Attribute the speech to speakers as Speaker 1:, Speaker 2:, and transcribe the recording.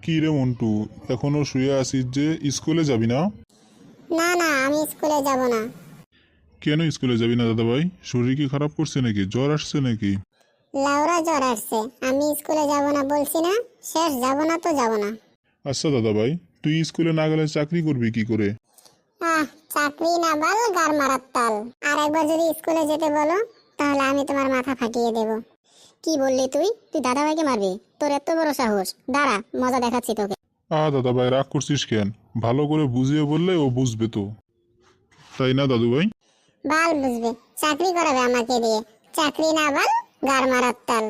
Speaker 1: কি রে মন্টু, এখনো শুয়ে আছিস যে? স্কুলে যাবি না?
Speaker 2: না না, আমি স্কুলে যাব না।
Speaker 1: কেন স্কুলে যাবি না দাদা ভাই? শরীর কি খারাপ করছে নাকি? জ্বর আসছে নাকি?
Speaker 2: লাউরা জ্বর আসছে, আমি স্কুলে যাব না বলছি না। শেষ, যাব না তো যাব না।
Speaker 1: আচ্ছা দাদা ভাই, তুই স্কুলে না গেলে চাকরি করবি কি করে?
Speaker 2: আহ, চাকরি না বাল, গার মারার তাল। আর একবার যদি স্কুলে যেতে বলো তাহলে আমি তোমার মাথা ফাটিয়ে দেব। কি বললি তুই? তুই দাদাভাইকে মারবি? তোর এত বড় সাহস! দাঁড়া, মজা দেখাচ্ছি তোকে।
Speaker 1: দাদা ভাই, রাগ করছিস কেন? ভালো করে বুঝিয়ে বললে ও বুঝবে তো, তাই না দাদু ভাই?
Speaker 2: বাল বুঝবে? চাকরি করাবে আমাকে দিয়ে। চাকরি না বাল, গার মারার তাল।